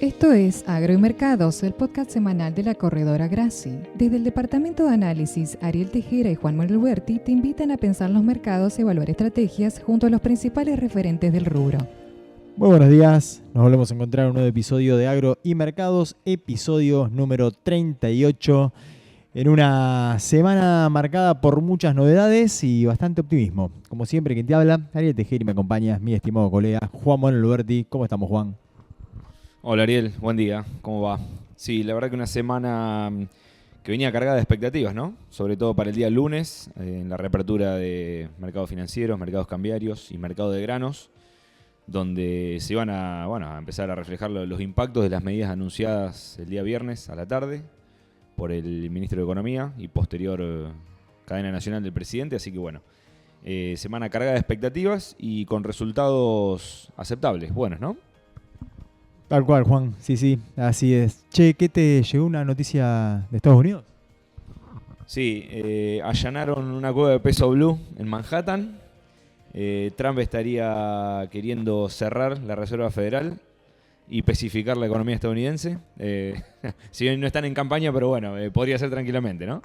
Esto es Agro y Mercados, el podcast semanal de la corredora Grassi. Desde el Departamento de Análisis, Ariel Tejera y Juan Manuel Huerti te invitan a pensar los mercados y evaluar estrategias junto a los principales referentes del rubro. Muy buenos días, nos volvemos a encontrar en un nuevo episodio de Agro y Mercados, episodio número 38, en una semana marcada por muchas novedades y bastante optimismo. Como siempre, quien te habla, Ariel Tejera, y me acompaña mi estimado colega Juan Manuel Huerti. ¿Cómo estamos, Juan? Hola Ariel, buen día, ¿cómo va? Sí, la verdad que una semana que venía cargada de expectativas, ¿no? Sobre todo para el día lunes, en la reapertura de mercados financieros, mercados cambiarios y mercado de granos, donde se iban a empezar a reflejar los impactos de las medidas anunciadas el día viernes a la tarde por el ministro de Economía y posterior cadena nacional del presidente. Así que bueno, semana cargada de expectativas y con resultados aceptables, buenos, ¿no? Tal cual, Juan. Sí, así es. Che, ¿qué te llegó una noticia de Estados Unidos? Sí, allanaron una cueva de peso blue en Manhattan. Trump estaría queriendo cerrar la Reserva Federal y especificar la economía estadounidense. Si bien no están en campaña, pero bueno, podría ser tranquilamente, ¿no?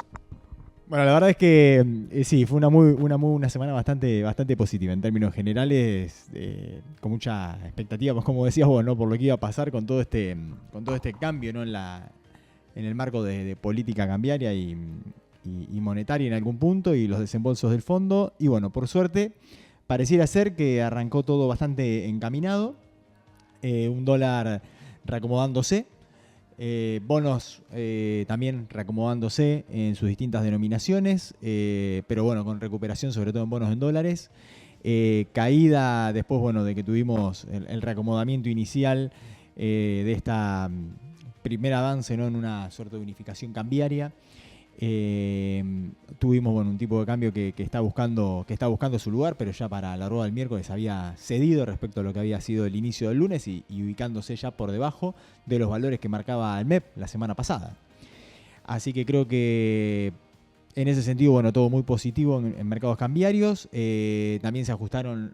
Bueno, la verdad es que sí, fue una semana bastante positiva en términos generales, con mucha expectativa, pues como decías vos, ¿no? Por lo que iba a pasar con todo este cambio, ¿no? En el marco de política cambiaria y monetaria en algún punto, y los desembolsos del fondo. Y bueno, por suerte, pareciera ser que arrancó todo bastante encaminado, un dólar reacomodándose. Bonos también reacomodándose en sus distintas denominaciones, pero bueno, con recuperación sobre todo en bonos en dólares. Caída después, bueno, de que tuvimos el reacomodamiento inicial de esta primer avance, ¿no? En una suerte de unificación cambiaria. Tuvimos, bueno, un tipo de cambio que está buscando su lugar, pero ya para la rueda del miércoles había cedido respecto a lo que había sido el inicio del lunes y ubicándose ya por debajo de los valores que marcaba el MEP la semana pasada. Así que creo que en ese sentido, bueno, todo muy positivo en mercados cambiarios. También se ajustaron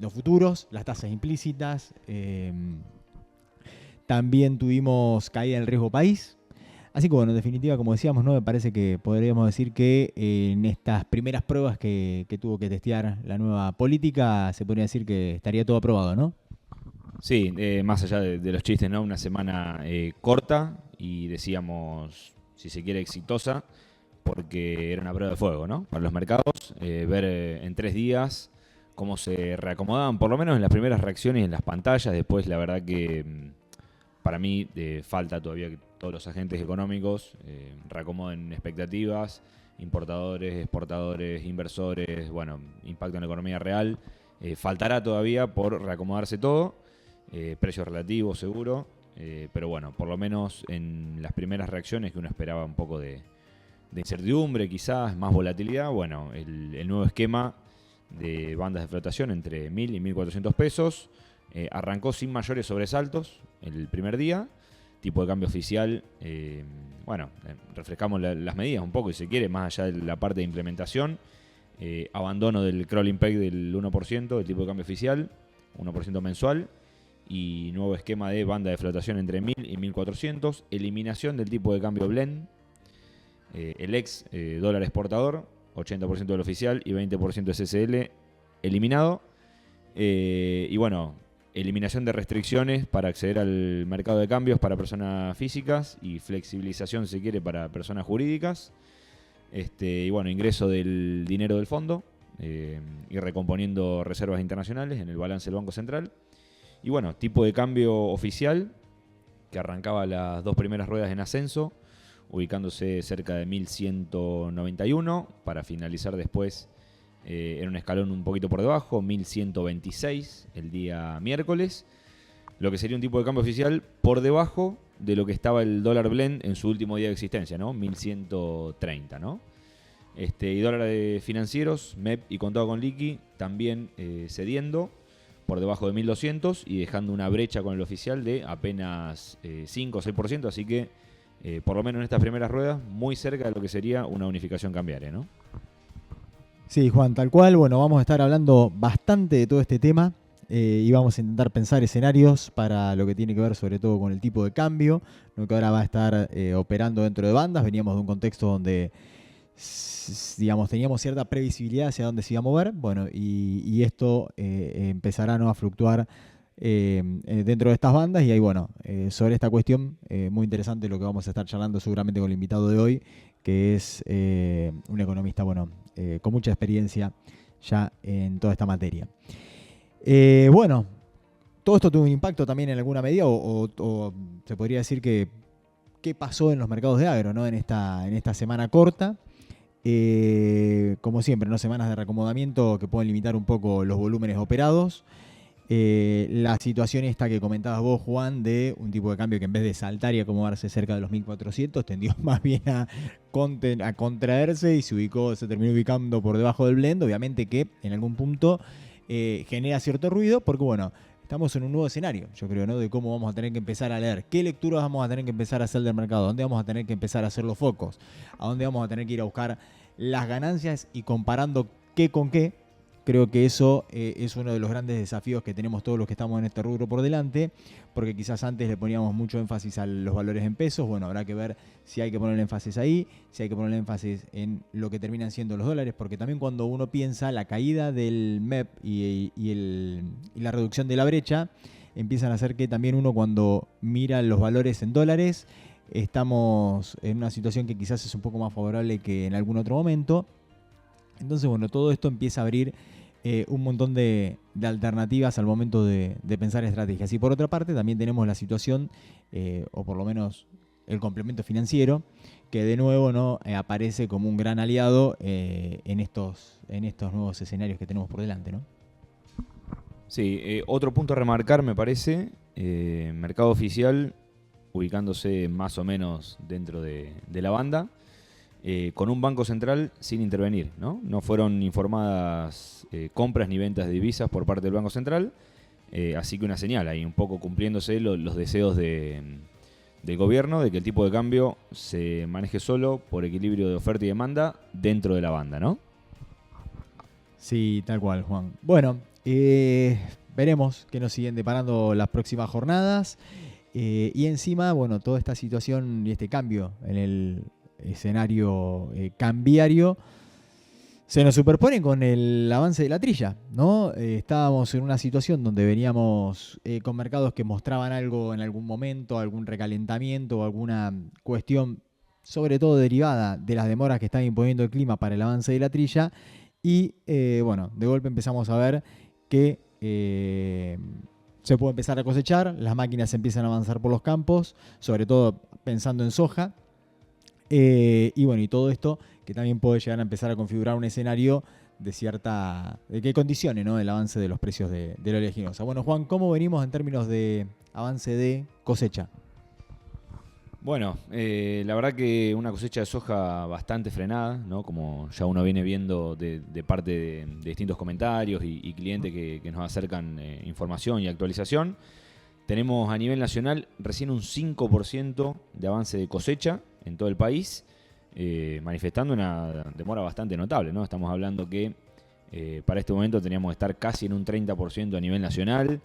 los futuros, las tasas implícitas. También tuvimos caída en el riesgo país. Así que bueno, en definitiva, como decíamos, ¿no? Me parece que podríamos decir que en estas primeras pruebas que tuvo que testear la nueva política, se podría decir que estaría todo aprobado, ¿no? Sí, más allá de los chistes, ¿no? Una semana corta y decíamos, si se quiere, exitosa, porque era una prueba de fuego, ¿no? Para los mercados, ver en 3 días cómo se reacomodaban, por lo menos en las primeras reacciones en las pantallas. Después, la verdad que para mí falta todavía que todos los agentes económicos reacomoden expectativas, importadores, exportadores, inversores, bueno, impacto en la economía real. Faltará todavía por reacomodarse todo, precios relativos seguro, pero bueno, por lo menos en las primeras reacciones que uno esperaba un poco de incertidumbre, quizás más volatilidad, bueno, el nuevo esquema de bandas de flotación entre 1.000 y 1.400 pesos arrancó sin mayores sobresaltos el primer día. Tipo de cambio oficial, refrescamos las medidas un poco, si se quiere, más allá de la parte de implementación. Abandono del crawling peg del 1%, del tipo de cambio oficial, 1% mensual, y nuevo esquema de banda de flotación entre 1.000 y 1.400, eliminación del tipo de cambio blend, el ex dólar exportador, 80% del oficial y 20% SSL eliminado, y bueno, eliminación de restricciones para acceder al mercado de cambios para personas físicas y flexibilización, si quiere, para personas jurídicas. Y bueno, ingreso del dinero del fondo y recomponiendo reservas internacionales en el balance del Banco Central. Y bueno, tipo de cambio oficial que arrancaba las 2 primeras ruedas en ascenso, ubicándose cerca de 1.191 para finalizar después en un escalón un poquito por debajo, 1.126 el día miércoles, lo que sería un tipo de cambio oficial por debajo de lo que estaba el dólar blend en su último día de existencia, ¿no? 1.130, ¿no? Y dólares financieros, MEP y contado con liqui, también cediendo por debajo de 1.200 y dejando una brecha con el oficial de apenas 5 o 6%, así que por lo menos en estas primeras ruedas, muy cerca de lo que sería una unificación cambiaria, ¿no? Sí, Juan, tal cual. Bueno, vamos a estar hablando bastante de todo este tema y vamos a intentar pensar escenarios para lo que tiene que ver sobre todo con el tipo de cambio, ¿no? Que ahora va a estar operando dentro de bandas. Veníamos de un contexto donde digamos, teníamos cierta previsibilidad hacia dónde se iba a mover, bueno, y esto empezará, ¿no?, a fluctuar dentro de estas bandas. Y ahí, bueno, sobre esta cuestión, muy interesante lo que vamos a estar charlando seguramente con el invitado de hoy, que es un economista, bueno, con mucha experiencia ya en toda esta materia. Bueno, todo esto tuvo un impacto también en alguna medida, o se podría decir que qué pasó en los mercados de agro, ¿no?, en esta semana corta. Como siempre, ¿no?, semanas de reacomodamiento que pueden limitar un poco los volúmenes operados. La situación esta que comentabas vos, Juan, de un tipo de cambio que en vez de saltar y acomodarse cerca de los 1400, tendió más bien a contraerse y se terminó ubicando por debajo del blend. Obviamente que en algún punto genera cierto ruido, porque bueno, estamos en un nuevo escenario, yo creo, ¿no?, de cómo vamos a tener que empezar a leer, qué lecturas vamos a tener que empezar a hacer del mercado, dónde vamos a tener que empezar a hacer los focos, a dónde vamos a tener que ir a buscar las ganancias y comparando qué con qué. Creo que eso es uno de los grandes desafíos que tenemos todos los que estamos en este rubro por delante, porque quizás antes le poníamos mucho énfasis a los valores en pesos. Bueno, habrá que ver si hay que poner énfasis ahí, si hay que poner énfasis en lo que terminan siendo los dólares, porque también cuando uno piensa la caída del MEP y la reducción de la brecha, empiezan a hacer que también uno, cuando mira los valores en dólares, estamos en una situación que quizás es un poco más favorable que en algún otro momento. Entonces, bueno, todo esto empieza a abrir un montón de alternativas al momento de pensar estrategias. Y por otra parte, también tenemos la situación, o por lo menos el complemento financiero, que de nuevo, ¿no?, aparece como un gran aliado en estos nuevos escenarios que tenemos por delante, ¿no? Sí, otro punto a remarcar, me parece, mercado oficial ubicándose más o menos dentro de la banda, con un banco central sin intervenir, ¿no? No fueron informadas compras ni ventas de divisas por parte del Banco Central, así que una señal ahí, un poco cumpliéndose los deseos del gobierno de que el tipo de cambio se maneje solo por equilibrio de oferta y demanda dentro de la banda, ¿no? Sí, tal cual, Juan. Bueno, veremos qué nos siguen deparando las próximas jornadas. Y encima, bueno, toda esta situación y este cambio en el escenario cambiario se nos superponen con el avance de la trilla, ¿no? Estábamos en una situación donde veníamos con mercados que mostraban algo en algún momento, algún recalentamiento o alguna cuestión, sobre todo derivada de las demoras que estaba imponiendo el clima para el avance de la trilla. Y bueno, de golpe empezamos a ver que se puede empezar a cosechar, las máquinas empiezan a avanzar por los campos, sobre todo pensando en soja. Y bueno, y todo esto que también puede llegar a empezar a configurar un escenario de que condicione, ¿no?, el avance de los precios de la oleaginosa. Bueno, Juan, ¿cómo venimos en términos de avance de cosecha? Bueno, la verdad que una cosecha de soja bastante frenada, ¿no?, como ya uno viene viendo de parte de distintos comentarios y clientes que nos acercan información y actualización. Tenemos a nivel nacional recién un 5% de avance de cosecha en todo el país, manifestando una demora bastante notable, ¿no? Estamos hablando que para este momento teníamos que estar casi en un 30% a nivel nacional.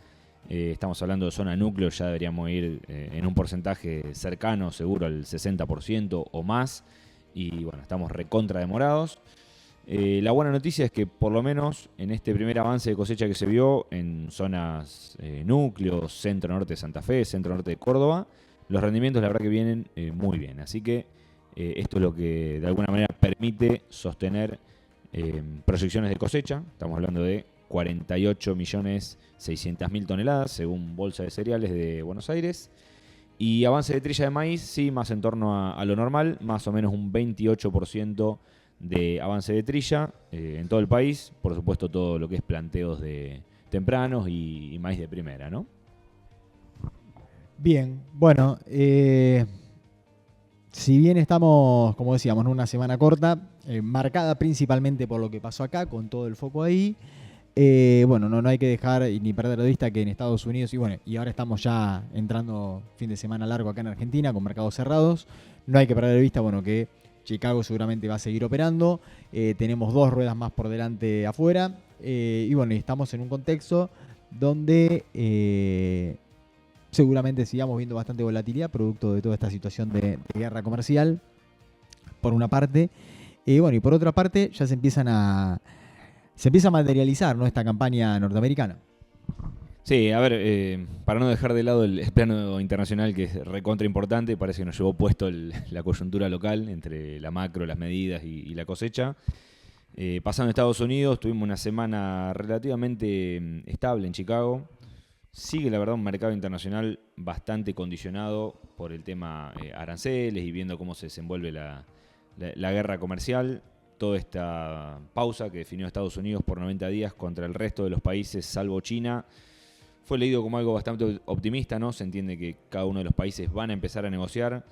Estamos hablando de zona núcleo, ya deberíamos ir en un porcentaje cercano, seguro al 60% o más. Y bueno, estamos recontra demorados. La buena noticia es que por lo menos en este primer avance de cosecha que se vio en zonas núcleo, centro-norte de Santa Fe, centro-norte de Córdoba, los rendimientos la verdad que vienen muy bien. Así que esto es lo que de alguna manera permite sostener proyecciones de cosecha. Estamos hablando de 48.600.000 toneladas según Bolsa de Cereales de Buenos Aires. Y avance de trilla de maíz, sí, más en torno a lo normal, más o menos un 28% de avance de trilla en todo el país. Por supuesto, todo lo que es planteos de tempranos y maíz de primera, ¿no? Bien, bueno, si bien estamos, como decíamos, en una semana corta, marcada principalmente por lo que pasó acá, con todo el foco ahí, bueno, no hay que dejar ni perder de vista que en Estados Unidos, y ahora estamos ya entrando fin de semana largo acá en Argentina, con mercados cerrados, no hay que perder de vista, bueno, que Chicago seguramente va a seguir operando, tenemos 2 ruedas más por delante afuera, y bueno, estamos en un contexto donde seguramente sigamos viendo bastante volatilidad producto de toda esta situación de guerra comercial, por una parte. Bueno, y por otra parte ya se empieza a materializar, ¿no?, esta campaña norteamericana. Sí, a ver, para no dejar de lado el plano internacional, que es recontra importante, parece que nos llevó puesto la coyuntura local entre la macro, las medidas y la cosecha. Pasando a Estados Unidos, tuvimos una semana relativamente estable en Chicago. Sigue, la verdad, un mercado internacional bastante condicionado por el tema aranceles y viendo cómo se desenvuelve la guerra comercial. Toda esta pausa que definió Estados Unidos por 90 días contra el resto de los países, salvo China, fue leído como algo bastante optimista, ¿no? Se entiende que cada uno de los países van a empezar a negociar.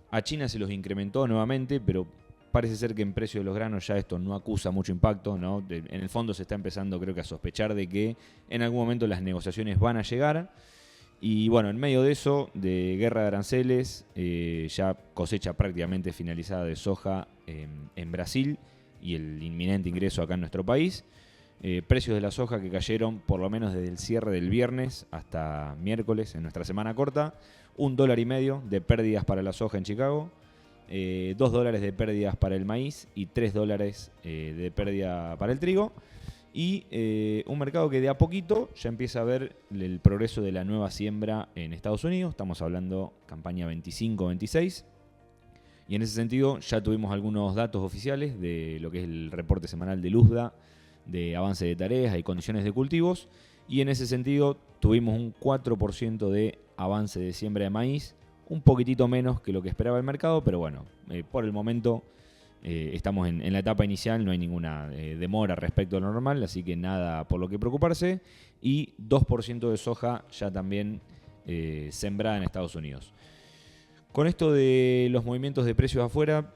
A China se los incrementó nuevamente, pero parece ser que en precio de los granos ya esto no acusa mucho impacto, ¿no? En el fondo se está empezando, creo que, a sospechar de que en algún momento las negociaciones van a llegar. Y bueno, en medio de eso, de guerra de aranceles, ya cosecha prácticamente finalizada de soja en Brasil y el inminente ingreso acá en nuestro país. Precios de la soja que cayeron por lo menos desde el cierre del viernes hasta miércoles en nuestra semana corta. $1.50 de pérdidas para la soja en Chicago, $2 de pérdidas para el maíz y $3 de pérdida para el trigo. Y un mercado que de a poquito ya empieza a ver el progreso de la nueva siembra en Estados Unidos. Estamos hablando campaña 25-26. Y en ese sentido ya tuvimos algunos datos oficiales de lo que es el reporte semanal de USDA, de avance de tareas y condiciones de cultivos. Y en ese sentido tuvimos un 4% de avance de siembra de maíz, un poquitito menos que lo que esperaba el mercado, pero bueno, por el momento estamos en la etapa inicial, no hay ninguna demora respecto a lo normal, así que nada por lo que preocuparse. Y 2% de soja ya también sembrada en Estados Unidos. Con esto de los movimientos de precios afuera,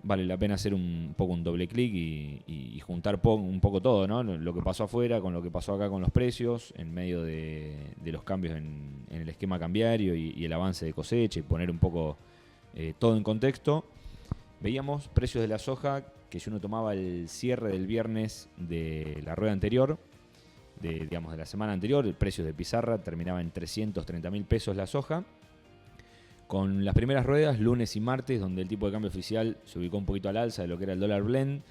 vale la pena hacer un poco un doble clic y juntar un poco todo, ¿no? Lo que pasó afuera con lo que pasó acá con los precios, en medio de los cambios en el esquema cambiario y el avance de cosecha, y poner un poco todo en contexto. Veíamos precios de la soja que, si uno tomaba el cierre del viernes de la rueda anterior, de la semana anterior, el precio de pizarra terminaba en 330 mil pesos la soja. Con las primeras ruedas, lunes y martes, donde el tipo de cambio oficial se ubicó un poquito al alza de lo que era el dólar blend,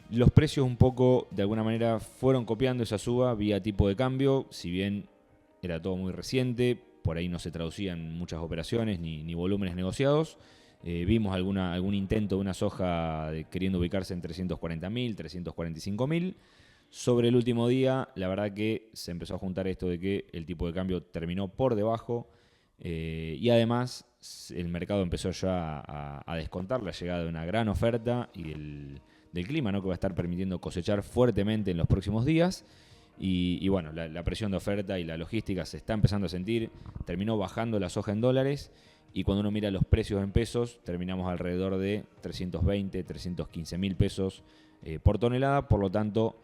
los precios un poco, de alguna manera, fueron copiando esa suba vía tipo de cambio. Si bien era todo muy reciente, por ahí no se traducían muchas operaciones ni volúmenes negociados. Vimos algún intento de una soja queriendo ubicarse en 340.000, 345.000. Sobre el último día, la verdad que se empezó a juntar esto de que el tipo de cambio terminó por debajo. Y además el mercado empezó ya a descontar la llegada de una gran oferta y del clima, ¿no?, que va a estar permitiendo cosechar fuertemente en los próximos días. Y bueno, la presión de oferta y la logística se está empezando a sentir. Terminó bajando la soja en dólares, y cuando uno mira los precios en pesos, terminamos alrededor de 320, 315 mil pesos por tonelada. Por lo tanto,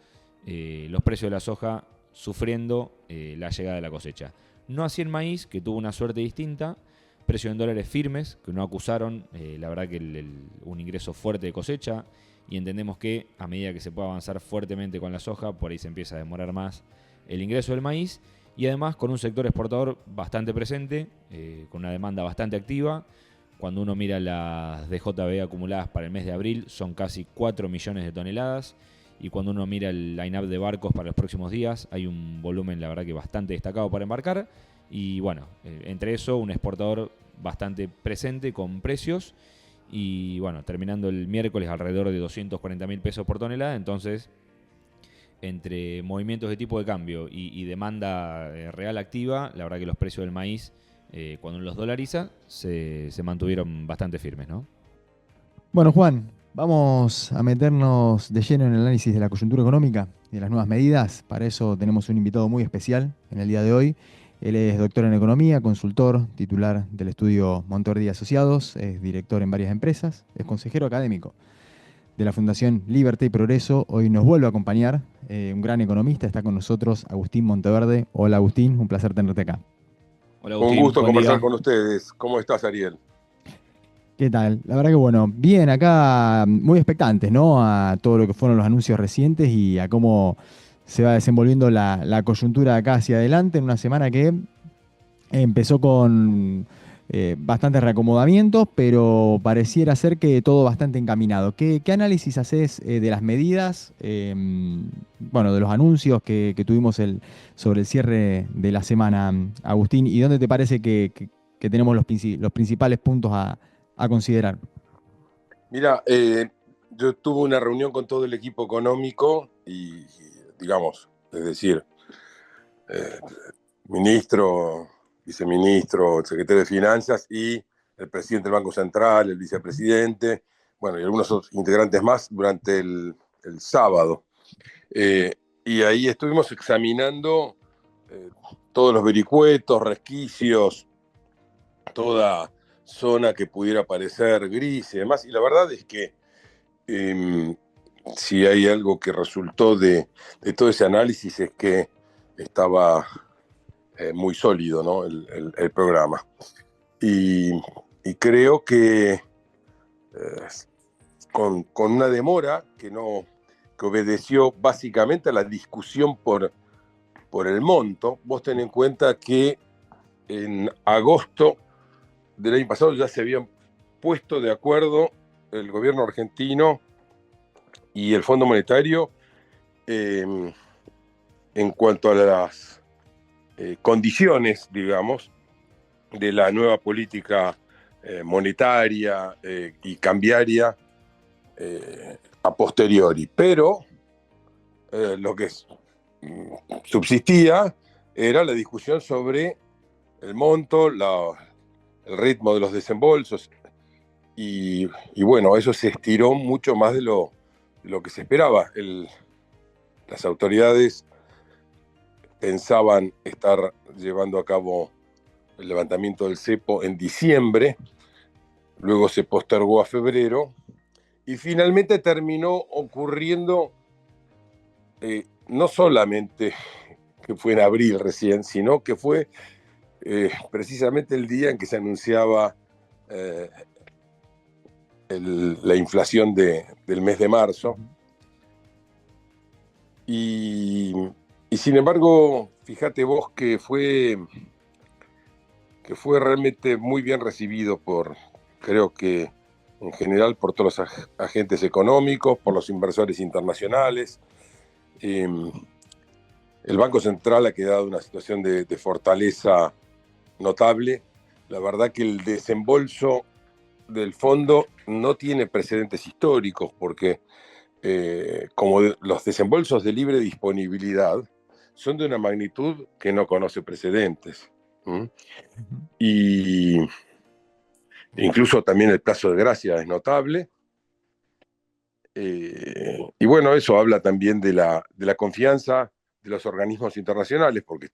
los precios de la soja sufriendo la llegada de la cosecha. No así el maíz, que tuvo una suerte distinta. Precios en dólares firmes, que no acusaron, la verdad, que un ingreso fuerte de cosecha. Y entendemos que a medida que se pueda avanzar fuertemente con la soja, por ahí se empieza a demorar más el ingreso del maíz. Y además con un sector exportador bastante presente, con una demanda bastante activa. Cuando uno mira las DJB acumuladas para el mes de abril, son casi 4 millones de toneladas. Y cuando uno mira el line-up de barcos para los próximos días, hay un volumen, la verdad, que bastante destacado para embarcar. Y bueno, entre eso, un exportador bastante presente con precios. Y bueno, terminando el miércoles alrededor de 240 mil pesos por tonelada. Entonces, entre movimientos de tipo de cambio y demanda real activa, la verdad que los precios del maíz, cuando los dolariza, se mantuvieron bastante firmes, ¿no? Bueno, Juan, vamos a meternos de lleno en el análisis de la coyuntura económica y de las nuevas medidas. Para eso tenemos un invitado muy especial en el día de hoy. Él es doctor en economía, consultor, titular del estudio Monteverdi Asociados, es director en varias empresas, es consejero académico de la Fundación Libertad y Progreso. Hoy nos vuelve a acompañar un gran economista, está con nosotros Agustín Monteverde. Hola Agustín, un placer tenerte acá. Hola Agustín, un gusto conversar día con ustedes. ¿Cómo estás, Ariel? ¿Qué tal? La verdad que bueno, bien acá, muy expectantes, ¿no?, a todo lo que fueron los anuncios recientes y a cómo se va desenvolviendo la coyuntura de acá hacia adelante en una semana que empezó con bastantes reacomodamientos, pero pareciera ser que todo bastante encaminado. ¿Qué análisis haces de las medidas, bueno, de los anuncios que tuvimos sobre el cierre de la semana, Agustín? ¿Y dónde te parece que tenemos los principales puntos a considerar? Mira, yo tuve una reunión con todo el equipo económico y, digamos, es decir, eh, ministro, viceministro, secretario de Finanzas y el presidente del Banco Central, el vicepresidente, bueno, y algunos otros integrantes más durante el sábado. Y ahí estuvimos examinando todos los vericuetos, resquicios, toda zona que pudiera parecer gris y demás. Y la verdad es que si hay algo que resultó de todo ese análisis es que estaba muy sólido, ¿no? el programa. Y creo que con una demora que obedeció básicamente a la discusión por el monto. Vos ten en cuenta que en agosto del año pasado ya se habían puesto de acuerdo el gobierno argentino y el Fondo Monetario en cuanto a las condiciones, digamos, de la nueva política monetaria y cambiaria a posteriori. Pero lo que subsistía era la discusión sobre el monto, el ritmo de los desembolsos, y bueno, eso se estiró mucho más de lo que se esperaba. Las autoridades pensaban estar llevando a cabo el levantamiento del cepo en diciembre, luego se postergó a febrero, y finalmente terminó ocurriendo no solamente que fue en abril recién, sino que fue precisamente el día en que se anunciaba la inflación del mes de marzo. Y sin embargo, fíjate vos que fue realmente muy bien recibido creo que en general, por todos los agentes económicos, por los inversores internacionales. El Banco Central ha quedado en una situación de fortaleza notable. La verdad que el desembolso del fondo no tiene precedentes históricos, porque como los desembolsos de libre disponibilidad son de una magnitud que no conoce precedentes. Y incluso también el plazo de gracia es notable. Y bueno, eso habla también de la confianza de los organismos internacionales, porque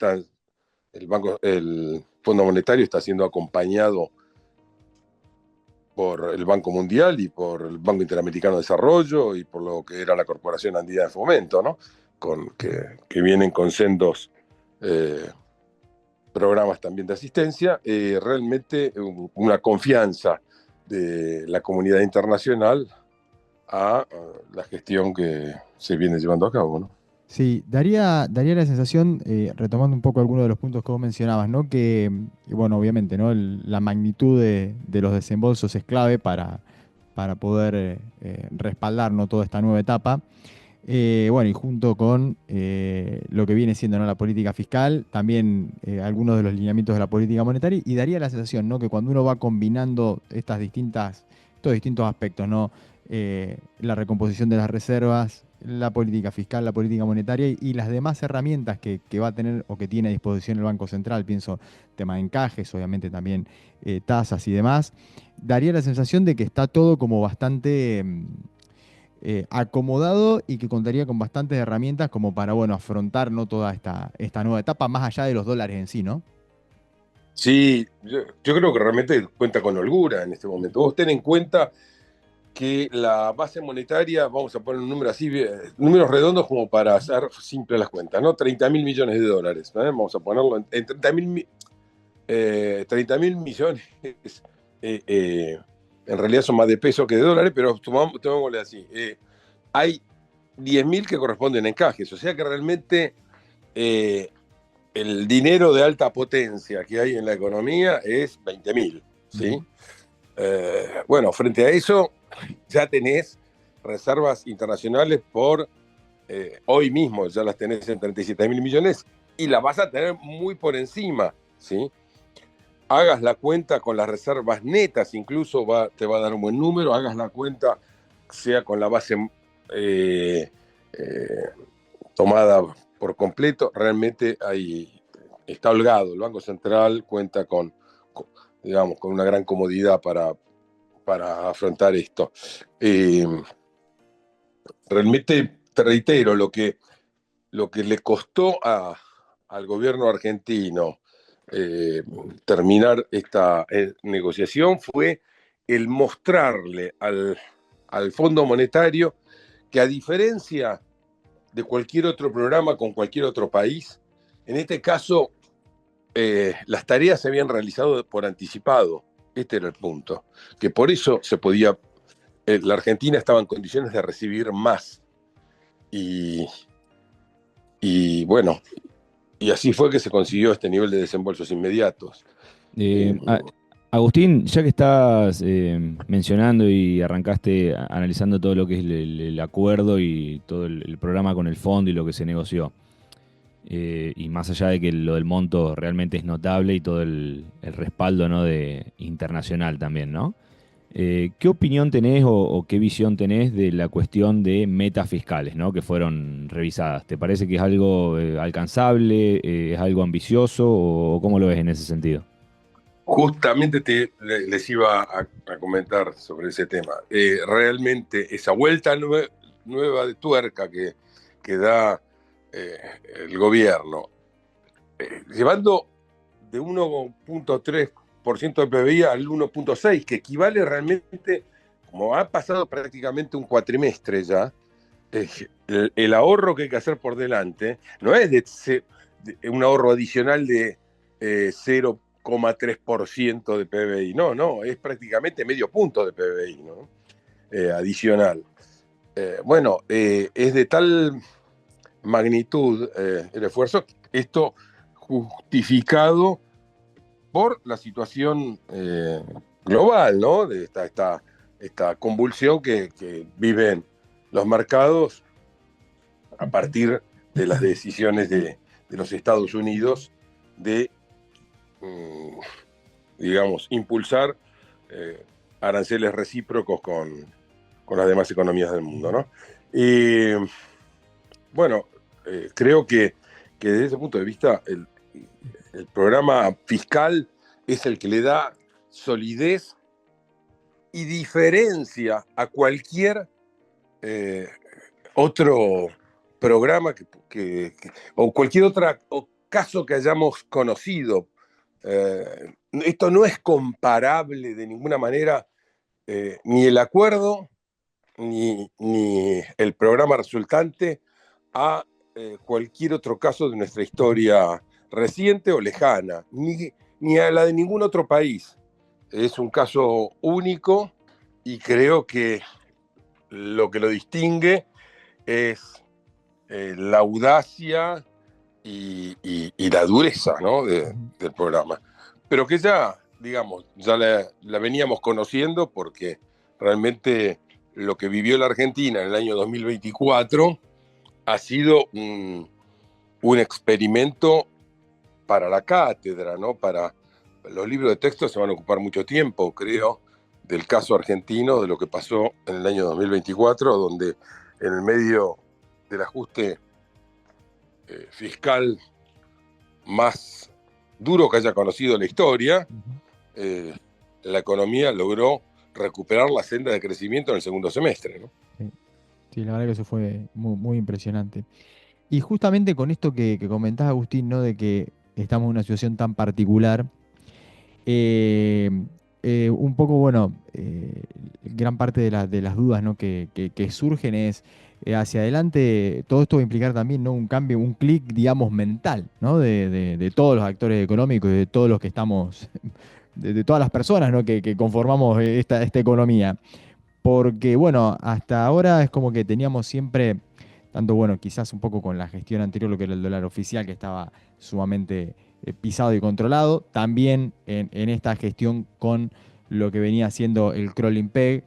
el Fondo Monetario está siendo acompañado por el Banco Mundial y por el Banco Interamericano de Desarrollo y por lo que era la Corporación Andina de Fomento, ¿no? Que vienen con sendos programas también de asistencia. Realmente una confianza de la comunidad internacional a la gestión que se viene llevando a cabo, ¿no? Sí, daría la sensación, retomando un poco algunos de los puntos que vos mencionabas, ¿no? Que, bueno, obviamente, ¿no? La magnitud de los desembolsos es clave para poder respaldar, ¿no? Toda esta nueva etapa. Bueno, y junto con lo que viene siendo, ¿no? La política fiscal, también algunos de los lineamientos de la política monetaria, y daría la sensación, ¿no? Que cuando uno va combinando estos distintos aspectos, ¿no? La recomposición de las reservas, la política fiscal, la política monetaria y las demás herramientas que va a tener o que tiene a disposición el Banco Central, pienso tema de encajes, obviamente también tasas y demás, daría la sensación de que está todo como bastante acomodado y que contaría con bastantes herramientas como para, bueno, afrontar, ¿no? Toda esta nueva etapa, más allá de los dólares en sí, ¿no? Sí, yo creo que realmente cuenta con holgura en este momento. Vos ten en cuenta que la base monetaria, vamos a poner un número así, números redondos como para hacer simples las cuentas, ¿no? 30.000 millones de dólares, ¿no? Vamos a ponerlo en 30.000 millones. En realidad son más de pesos que de dólares, pero tomémosle así. Hay 10.000 que corresponden a encajes. O sea que realmente el dinero de alta potencia que hay en la economía es 20.000, ¿sí? Bueno, frente a eso ya tenés reservas internacionales por hoy mismo, ya las tenés en 37.000 millones y las vas a tener muy por encima, ¿sí? Hagas la cuenta con las reservas netas, incluso te va a dar un buen número, hagas la cuenta sea con la base tomada por completo, realmente está holgado. El Banco Central cuenta digamos, con una gran comodidad para afrontar esto. Realmente, te reitero, lo que le costó al gobierno argentino terminar esta negociación fue el mostrarle al Fondo Monetario que, a diferencia de cualquier otro programa con cualquier otro país, en este caso las tareas se habían realizado por anticipado. Este era el punto, que por eso la Argentina estaba en condiciones de recibir más. Y bueno, y así fue que se consiguió este nivel de desembolsos inmediatos. Agustín, ya que estás mencionando y arrancaste analizando todo lo que es el acuerdo y todo el programa con el fondo y lo que se negoció, y más allá de que lo del monto realmente es notable y todo el respaldo, ¿no?, internacional también, ¿no? ¿Qué opinión tenés o qué visión tenés de la cuestión de metas fiscales, ¿no?, que fueron revisadas? ¿Te parece que es algo alcanzable, es algo ambicioso o cómo lo ves en ese sentido? Justamente les iba a comentar sobre ese tema. Realmente esa vuelta nueva de tuerca que da el gobierno, llevando de 1.3% de PBI al 1.6%, que equivale realmente, como ha pasado prácticamente un cuatrimestre ya, el ahorro que hay que hacer por delante no es de un ahorro adicional de 0,3% de PBI, no, es prácticamente medio punto de PBI, ¿no? Adicional. Bueno, es de tal magnitud el esfuerzo, esto justificado por la situación global, ¿no? De esta convulsión que viven los mercados a partir de las decisiones de los Estados Unidos de, digamos, impulsar aranceles recíprocos con las demás economías del mundo, ¿no? Y bueno, creo que desde ese punto de vista el programa fiscal es el que le da solidez y diferencia a cualquier otro programa o cualquier otro caso que hayamos conocido. Esto no es comparable de ninguna manera, ni el acuerdo ni el programa resultante a cualquier otro caso de nuestra historia reciente o lejana, ni a la de ningún otro país. Es un caso único y creo que lo que lo distingue es la audacia y la dureza, ¿no?, del programa. Pero que ya, digamos, ya la veníamos conociendo, porque realmente lo que vivió la Argentina en el año 2024 ha sido un experimento para la cátedra, ¿no? Para los libros de texto se van a ocupar mucho tiempo, creo, del caso argentino, de lo que pasó en el año 2024, donde en el medio del ajuste fiscal más duro que haya conocido la historia, la economía logró recuperar la senda de crecimiento en el segundo semestre, ¿no? Sí, la verdad que eso fue muy, muy impresionante. Y justamente con esto que comentás, Agustín, ¿no?, de que estamos en una situación tan particular, un poco, bueno, gran parte de las dudas, ¿no?, que surgen es, hacia adelante, todo esto va a implicar también, ¿no?, un cambio, un clic, digamos, mental, ¿no?, de todos los actores económicos y de todos los que estamos, de todas las personas, ¿no?, que conformamos esta economía. Porque, bueno, hasta ahora es como que teníamos siempre tanto, bueno, quizás un poco con la gestión anterior, lo que era el dólar oficial, que estaba sumamente pisado y controlado, también en esta gestión con lo que venía haciendo el crawling peg,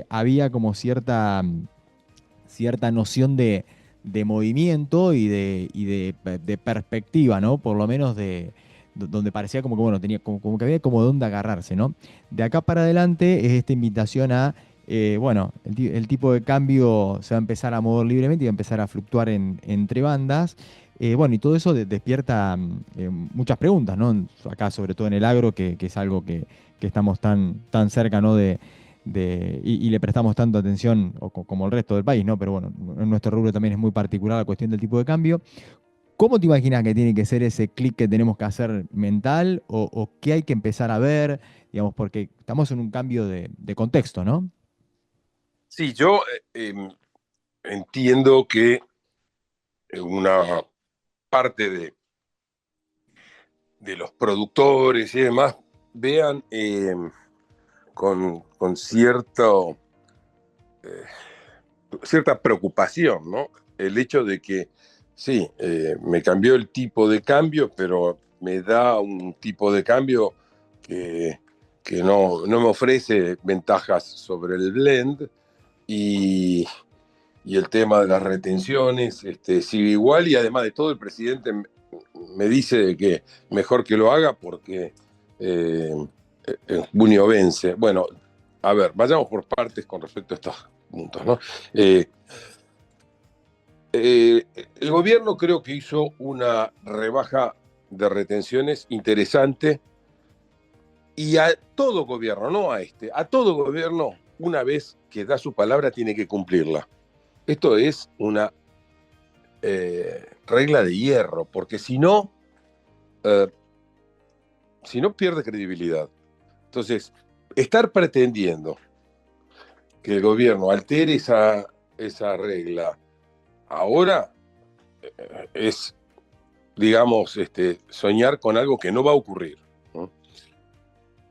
había como cierta noción de movimiento y de perspectiva, ¿no? Por lo menos donde parecía como que, bueno, tenía como que había como de dónde agarrarse, ¿no? De acá para adelante es esta invitación a, bueno, el tipo de cambio se va a empezar a mover libremente y va a empezar a fluctuar entre bandas. Bueno, y todo eso despierta muchas preguntas, ¿no? Acá, sobre todo en el agro, que es algo que estamos tan cerca, ¿no? Y le prestamos tanta atención como el resto del país, ¿no? Pero bueno, en nuestro rubro también es muy particular la cuestión del tipo de cambio. ¿Cómo te imaginas que tiene que ser ese clic que tenemos que hacer mental o qué hay que empezar a ver? Digamos, porque estamos en un cambio de contexto, ¿no? Sí, yo entiendo que una parte de los productores y demás vean con cierta preocupación, ¿no? El hecho de que, sí, me cambió el tipo de cambio, pero me da un tipo de cambio que, que no me ofrece ventajas sobre el blend y, y el tema de las retenciones sigue igual y además de todo el presidente me dice que mejor que lo haga porque en junio vence. Bueno, a ver, vayamos por partes con respecto a estos puntos, ¿no? Eh, el gobierno creo que hizo una rebaja de retenciones interesante y a todo gobierno, no a todo gobierno, una vez que da su palabra, tiene que cumplirla. Esto es una regla de hierro, porque eh, si no pierde credibilidad. Entonces, estar pretendiendo que el gobierno altere esa regla ahora es, digamos, soñar con algo que no va a ocurrir, ¿no?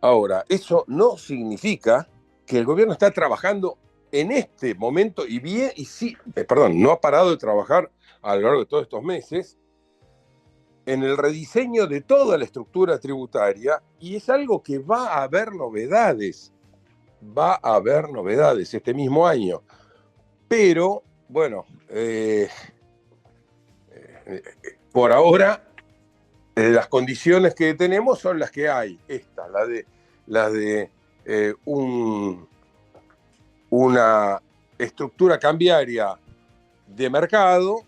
Ahora, eso no significa que el gobierno está trabajando en este momento y bien, y sí, perdón, no ha parado de trabajar a lo largo de todos estos meses en el rediseño de toda la estructura tributaria y es algo que va a haber novedades este mismo año. Pero, bueno, por ahora las condiciones que tenemos son las que hay. Esta, la de una estructura cambiaria de mercado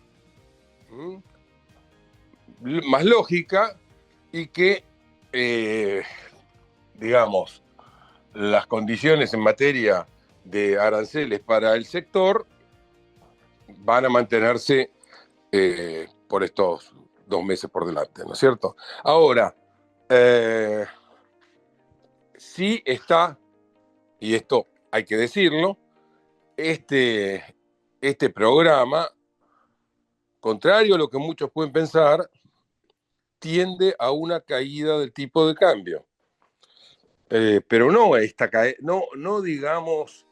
más lógica y que, digamos, las condiciones en materia de aranceles para el sector van a mantenerse por estos 2 meses por delante, ¿no es cierto? Ahora, sí está, y esto hay que decirlo, este programa, contrario a lo que muchos pueden pensar, tiende a una caída del tipo de cambio. Pero no no digamos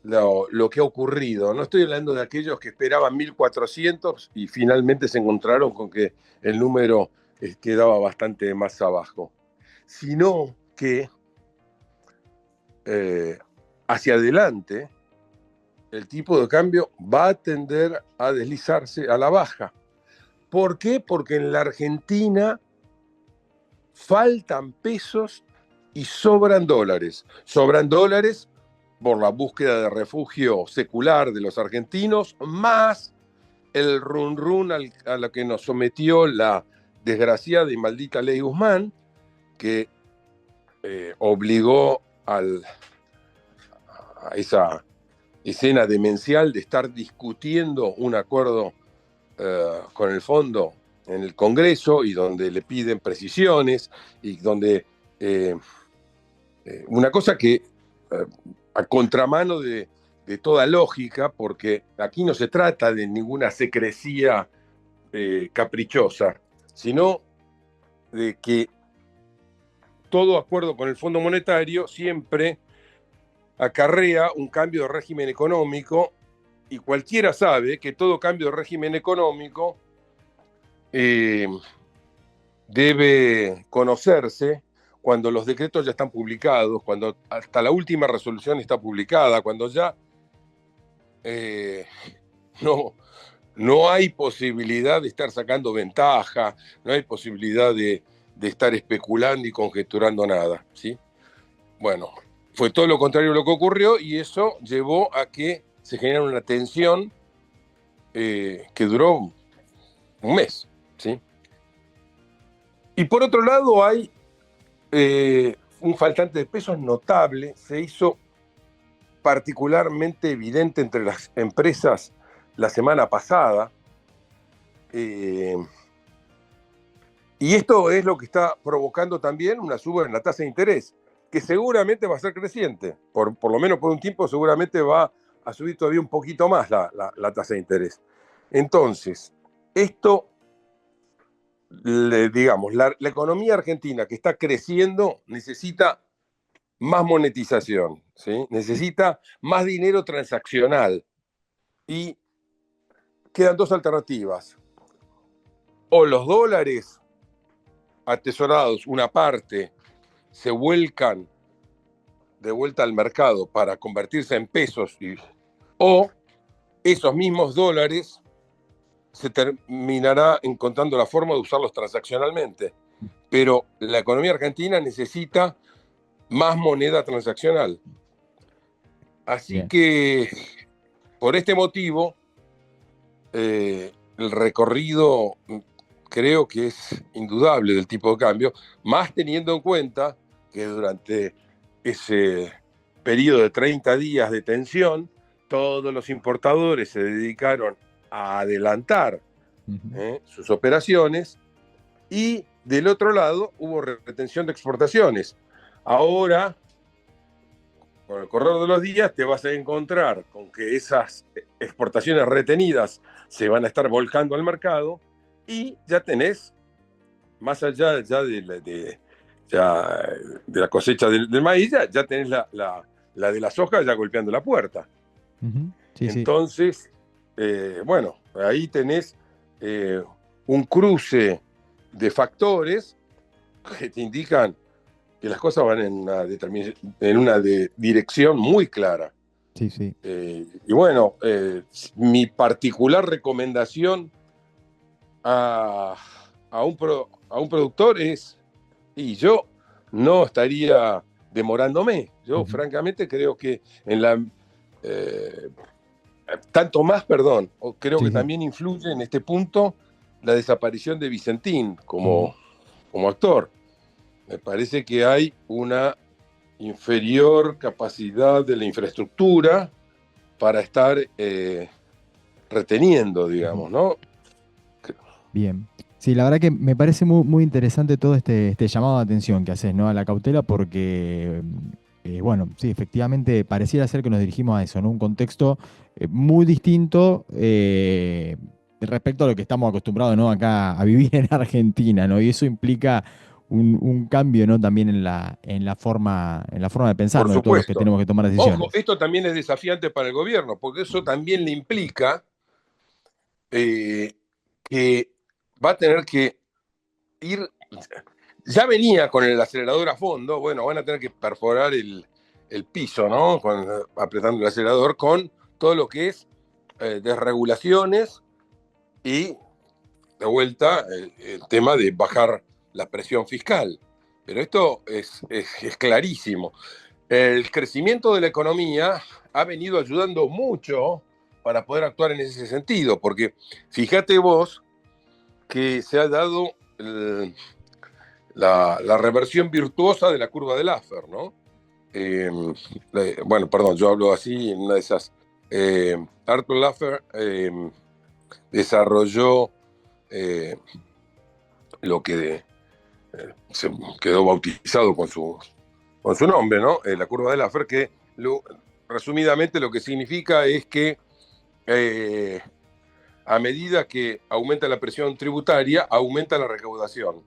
lo que ha ocurrido. No estoy hablando de aquellos que esperaban 1.400 y finalmente se encontraron con que el número quedaba bastante más abajo, sino que hacia adelante el tipo de cambio va a tender a deslizarse a la baja. ¿Por qué? Porque en la Argentina faltan pesos y sobran dólares. Sobran dólares por la búsqueda de refugio secular de los argentinos, más el run a la que nos sometió la desgraciada y maldita ley Guzmán, que obligó a esa escena demencial de estar discutiendo un acuerdo con el fondo en el Congreso y donde le piden precisiones y donde una cosa que a contramano de toda lógica, porque aquí no se trata de ninguna secrecía caprichosa, sino de que todo acuerdo con el Fondo Monetario siempre acarrea un cambio de régimen económico y cualquiera sabe que todo cambio de régimen económico debe conocerse cuando los decretos ya están publicados, cuando hasta la última resolución está publicada, cuando ya no hay posibilidad de estar sacando ventaja, no hay posibilidad de estar especulando y conjeturando nada, ¿sí? Bueno, fue todo lo contrario lo que ocurrió y eso llevó a que se generara una tensión que duró un mes, ¿sí? Y por otro lado hay un faltante de pesos notable, se hizo particularmente evidente entre las empresas la semana pasada, y esto es lo que está provocando también una suba en la tasa de interés, que seguramente va a ser creciente, por lo menos por un tiempo seguramente va a subir todavía un poquito más la tasa de interés. Entonces, esto, digamos, la economía argentina que está creciendo necesita más monetización, ¿sí? Necesita más dinero transaccional. Y quedan dos alternativas. O los dólares atesorados, una parte, se vuelcan de vuelta al mercado para convertirse en pesos, o esos mismos dólares se terminará encontrando la forma de usarlos transaccionalmente. Pero la economía argentina necesita más moneda transaccional. Así Bien. que, por este motivo, el recorrido creo que es indudable del tipo de cambio, más teniendo en cuenta que durante ese periodo de 30 días de tensión, todos los importadores se dedicaron a adelantar sus operaciones y del otro lado hubo retención de exportaciones. Ahora, con el correr de los días, te vas a encontrar con que esas exportaciones retenidas se van a estar volcando al mercado y ya tenés, más allá ya de la cosecha del maíz, ya tenés la de la soja ya golpeando la puerta. Sí, Entonces, bueno, ahí tenés un cruce de factores que te indican que las cosas van en una dirección muy clara. sí, sí. Y bueno, mi particular recomendación a un productor es, y yo no estaría demorándome. Yo francamente creo que tanto más, creo que también influye en este punto la desaparición de Vicentín como actor. Me parece que hay una inferior capacidad de la infraestructura para estar reteniendo, digamos, ¿no? Bien. Sí, la verdad que me parece muy, muy interesante todo este llamado de atención que haces, ¿no? A la cautela porque, bueno, sí, efectivamente pareciera ser que nos dirigimos a eso, ¿no? Un contexto muy distinto respecto a lo que estamos acostumbrados, ¿no? Acá a vivir en Argentina, ¿no? Y eso implica un cambio, ¿no? También en la forma de pensar, Por ¿no? De todos los que supuesto. tenemos que tomar decisiones. Ojo, esto también es desafiante para el gobierno, porque eso también le implica que va a tener que ir, ya venía con el acelerador a fondo, bueno, van a tener que perforar el piso, ¿no? Apretando el acelerador con todo lo que es desregulaciones y de vuelta el tema de bajar la presión fiscal. Pero esto es clarísimo. El crecimiento de la economía ha venido ayudando mucho para poder actuar en ese sentido, porque fíjate vos que se ha dado la reversión virtuosa de la curva de Laffer, ¿no? Bueno, perdón, yo hablo así en una de esas. Arthur Laffer desarrolló lo que se quedó bautizado con su nombre, ¿no? La curva de Laffer, que resumidamente lo que significa es que a medida que aumenta la presión tributaria, aumenta la recaudación.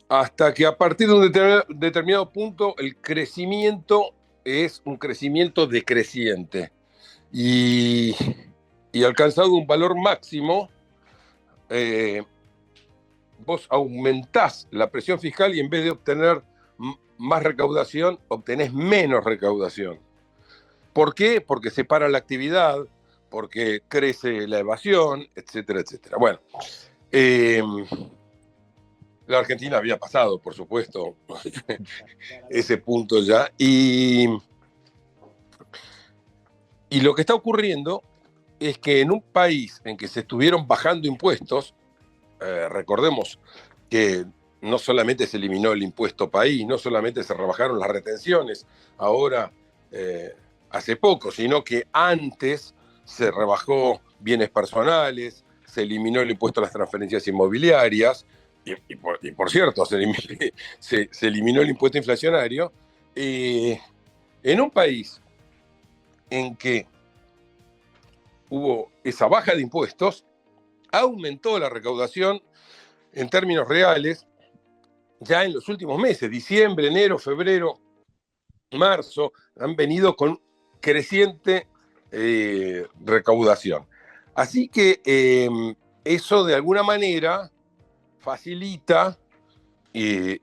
Hasta que a partir de un determinado punto el crecimiento es un crecimiento decreciente. y, y alcanzado un valor máximo, vos aumentás la presión fiscal y en vez de obtener más recaudación, obtenés menos recaudación. ¿Por qué? Porque se para la actividad, porque crece la evasión, etcétera, etcétera. Bueno, la Argentina había pasado, por supuesto, ese punto ya. Y lo que está ocurriendo es que en un país en que se estuvieron bajando impuestos, recordemos que no solamente se eliminó el impuesto país, no solamente se rebajaron las retenciones, ahora hace poco, sino que antes se rebajó bienes personales, se eliminó el impuesto a las transferencias inmobiliarias, y por cierto, se eliminó el impuesto inflacionario. En un país en que hubo esa baja de impuestos, aumentó la recaudación en términos reales ya en los últimos meses, diciembre, enero, febrero, marzo, han venido con creciente recaudación. Así que eso de alguna manera facilita el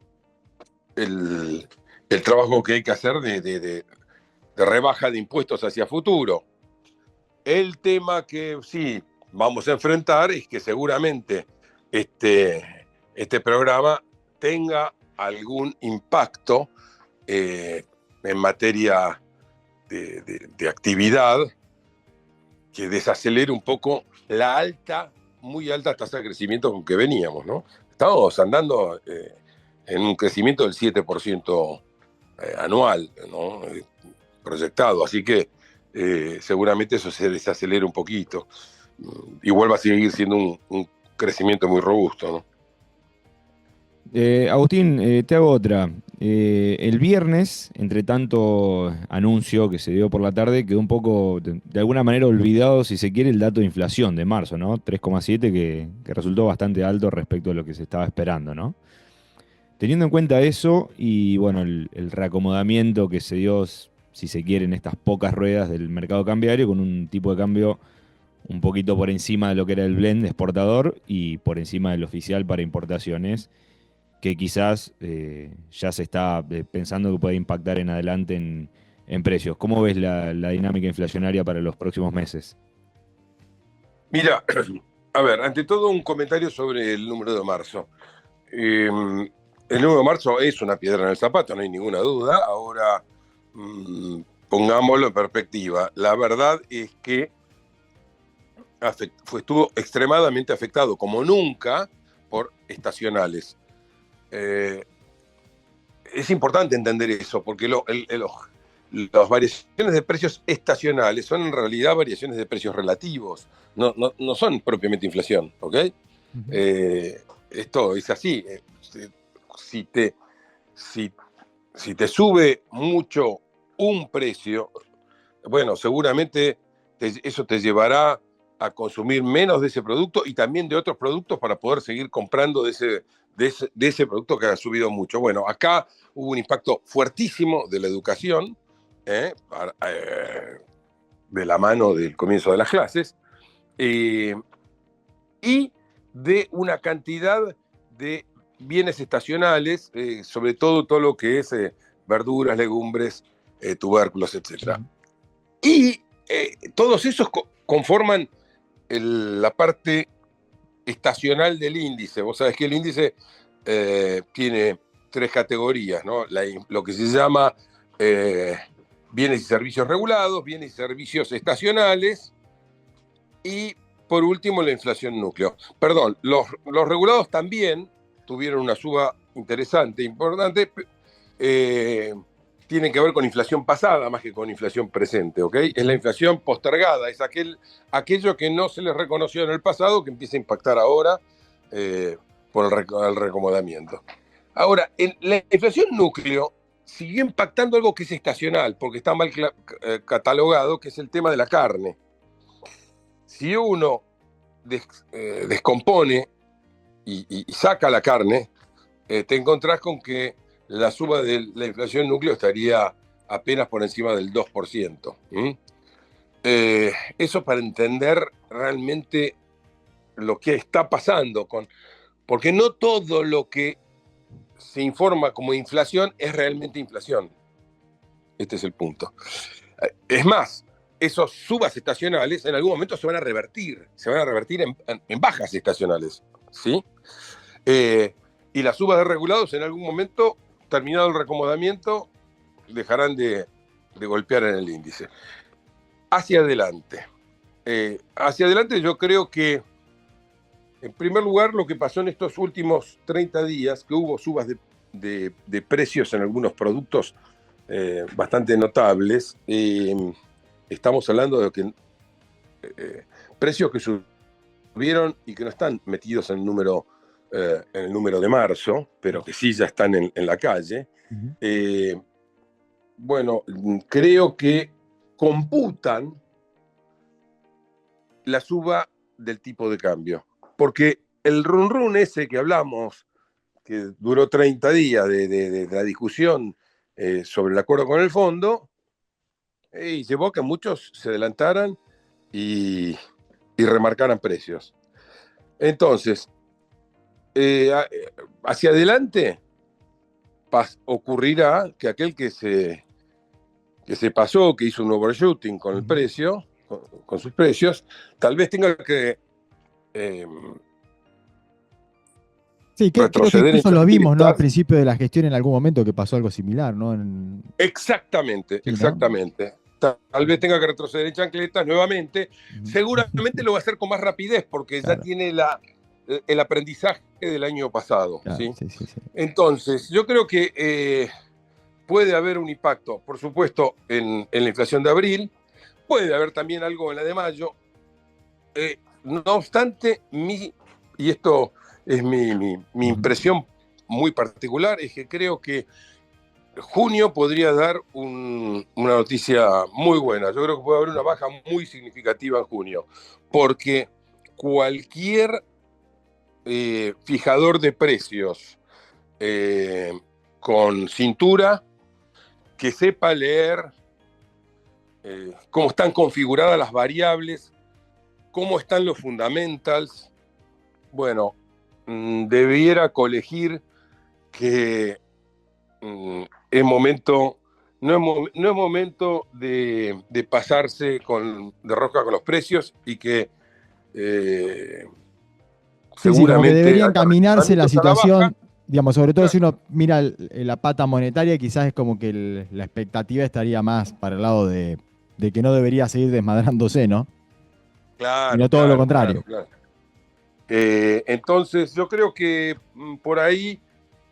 trabajo que hay que hacer de rebaja de impuestos hacia futuro. El tema que sí vamos a enfrentar es que seguramente este programa tenga algún impacto en materia de actividad que desacelere un poco la muy alta tasa de crecimiento con que veníamos, ¿no? Estamos andando en un crecimiento del 7% anual, ¿no? Proyectado, así que seguramente eso se desacelera un poquito y vuelva a seguir siendo un crecimiento muy robusto, ¿no? Agustín, te hago otra. El viernes, entre tanto anuncio que se dio por la tarde, quedó un poco, de alguna manera, olvidado, si se quiere, el dato de inflación de marzo, ¿no? 3,7, que resultó bastante alto respecto a lo que se estaba esperando, ¿no? Teniendo en cuenta eso y, bueno, el reacomodamiento que se dio, si se quiere, en estas pocas ruedas del mercado cambiario, con un tipo de cambio un poquito por encima de lo que era el blend exportador y por encima del oficial para importaciones, que quizás ya se está pensando que puede impactar en adelante en precios. ¿Cómo ves la dinámica inflacionaria para los próximos meses? Mira, a ver, ante todo un comentario sobre el número de marzo. El número de marzo es una piedra en el zapato, no hay ninguna duda. Ahora, pongámoslo en perspectiva. La verdad es que estuvo extremadamente afectado, como nunca, por estacionales. Es importante entender eso, porque las variaciones de precios estacionales son en realidad variaciones de precios relativos, no son propiamente inflación, ¿ok? Uh-huh. Esto es así. Si te sube mucho un precio, bueno, seguramente eso te llevará a consumir menos de ese producto y también de otros productos para poder seguir comprando de ese producto que ha subido mucho. Bueno, acá hubo un impacto fuertísimo de la educación, de la mano del comienzo de las clases, y de una cantidad de bienes estacionales, sobre todo lo que es verduras, legumbres, tubérculos, etc. Y todos esos conforman la parte estacional del índice. Vos sabés que el índice tiene 3 categorías, ¿no? Lo que se llama bienes y servicios regulados, bienes y servicios estacionales y, por último, la inflación núcleo. Perdón, los regulados también tuvieron una suba interesante, importante, tienen que ver con inflación pasada más que con inflación presente, ¿ok? Es la inflación postergada, es aquello que no se les reconoció en el pasado que empieza a impactar ahora por el reacomodamiento. Ahora, la inflación núcleo siguió impactando algo que es estacional, porque está mal catalogado, que es el tema de la carne. Si uno descompone y saca la carne, te encontrás con que la suba de la inflación núcleo estaría apenas por encima del 2%. Eso para entender realmente lo que está pasando, porque no todo lo que se informa como inflación es realmente inflación. Este es el punto. Es más, esos subas estacionales en algún momento se van a revertir en bajas estacionales, ¿sí? Y las subas de regulados en algún momento, terminado el reacomodamiento, dejarán de golpear en el índice. Hacia adelante. Yo creo que, en primer lugar, lo que pasó en estos últimos 30 días, que hubo subas de precios en algunos productos bastante notables. Estamos hablando de que precios que subieron y que no están metidos en el número de marzo, pero que sí ya están en la calle. Uh-huh. Bueno, creo que computan la suba del tipo de cambio, porque el run ese que hablamos, que duró 30 días de la discusión sobre el acuerdo con el fondo, y llevó a que muchos se adelantaran y remarcaran precios. Entonces, hacia adelante ocurrirá que aquel que se pasó, que hizo un overshooting con el precio, con sus precios, tal vez tenga que sí, creo que incluso lo vimos, ¿no? Al principio de la gestión en algún momento que pasó algo similar, ¿no? Exactamente, sí, exactamente. ¿No? Tal vez tenga que retroceder en chancletas nuevamente. Seguramente lo va a hacer con más rapidez porque claro, ya tiene el aprendizaje del año pasado. Claro, ¿sí? Sí. Entonces, yo creo que puede haber un impacto, por supuesto, en la inflación de abril. Puede haber también algo en la de mayo. No obstante, y esto es mi impresión muy particular, es que creo que junio podría dar una noticia muy buena. Yo creo que puede haber una baja muy significativa en junio, porque cualquier fijador de precios con cintura que sepa leer cómo están configuradas las variables, cómo están los fundamentals, bueno, debiera colegir que es momento, no es momento de pasarse de rosca con los precios y que seguramente sí, debería encaminarse la situación, digamos, sobre todo si uno mira la pata monetaria, quizás es como que la expectativa estaría más para el lado de que no debería seguir desmadrándose, ¿no? Claro. Sino todo lo contrario. Claro. Entonces, yo creo que por ahí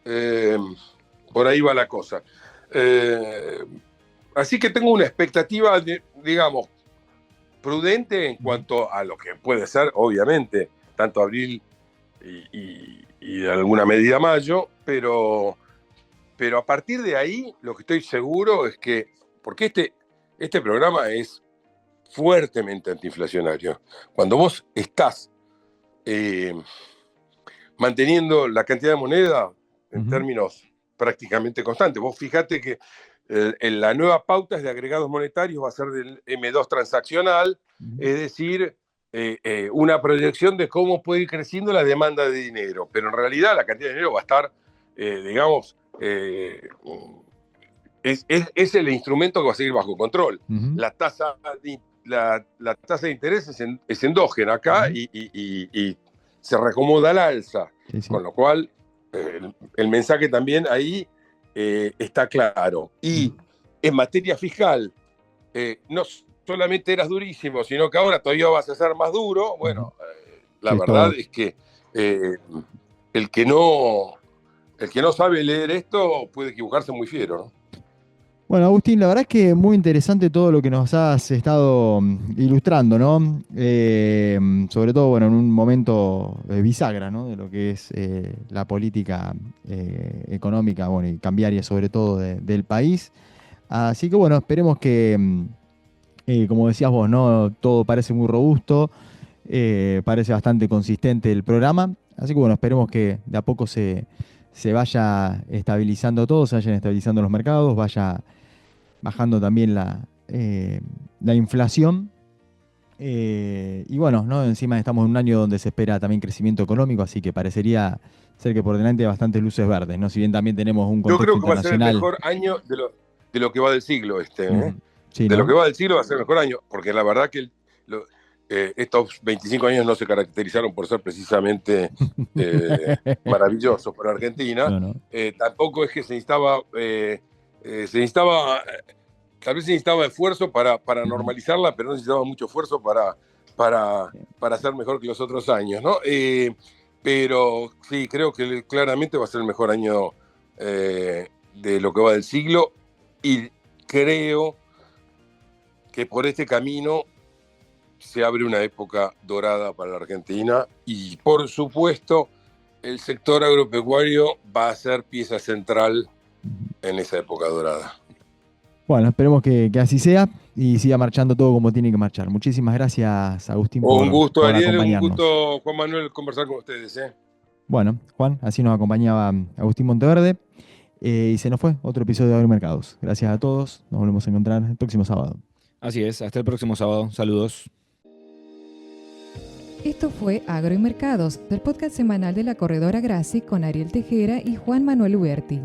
va la cosa. Así que tengo una expectativa, digamos, prudente en cuanto a lo que puede ser, obviamente, tanto abril y de alguna medida mayo, pero a partir de ahí lo que estoy seguro es que, porque este programa es fuertemente antiinflacionario, cuando vos estás manteniendo la cantidad de moneda en términos prácticamente constantes. Vos fijate que la nueva pauta de agregados monetarios va a ser del M2 transaccional, es decir, una proyección de cómo puede ir creciendo la demanda de dinero, pero en realidad la cantidad de dinero va a estar, digamos, es el instrumento que va a seguir bajo control. La tasa de interés es endógena acá y se reacomoda al alza, sí. Con lo cual el mensaje también ahí está claro. Y en materia fiscal, no solamente eras durísimo, sino que ahora todavía vas a ser más duro. Bueno, la verdad es que el que no sabe leer esto puede equivocarse muy fiero, ¿no? Bueno, Agustín, la verdad es que muy interesante todo lo que nos has estado ilustrando, ¿no? Sobre todo, bueno, en un momento bisagra, ¿no? De lo que es la política económica, bueno, y cambiaria sobre todo del país. Así que, bueno, esperemos que, como decías vos, ¿no? Todo parece muy robusto, parece bastante consistente el programa. Así que, bueno, esperemos que de a poco se vaya estabilizando todo, se vayan estabilizando los mercados, vaya bajando también la inflación Y bueno, ¿no? Encima estamos en un año donde se espera también crecimiento económico, así que parecería ser que por delante hay bastantes luces verdes, ¿no? Si bien también tenemos un Yo contexto creo que va a ser el internacional. mejor año de lo que va del siglo ¿eh? Sí, De ¿no? lo que va del siglo va a ser el mejor año, porque la verdad que estos 25 años no se caracterizaron por ser precisamente maravillosos para Argentina. No, no. Tampoco es que tal vez se necesitaba esfuerzo para normalizarla, pero no se necesitaba mucho esfuerzo para ser mejor que los otros años, ¿no? Pero sí, creo que claramente va a ser el mejor año de lo que va del siglo, y creo que por este camino se abre una época dorada para la Argentina, y por supuesto el sector agropecuario va a ser pieza central en esa época dorada. Bueno, esperemos que así sea y siga marchando todo como tiene que marchar. Muchísimas gracias, Agustín, Un gusto, por Ariel, un acompañarnos. gusto, Juan Manuel, conversar con ustedes. Bueno, Juan, así nos acompañaba Agustín Monteverde. Y se nos fue otro episodio de Agromercados. Gracias a todos. Nos volvemos a encontrar el próximo sábado. Así es, hasta el próximo sábado. Saludos. Esto fue Agro y Mercados, del podcast semanal de la corredora Graci con Ariel Tejera y Juan Manuel Huberti.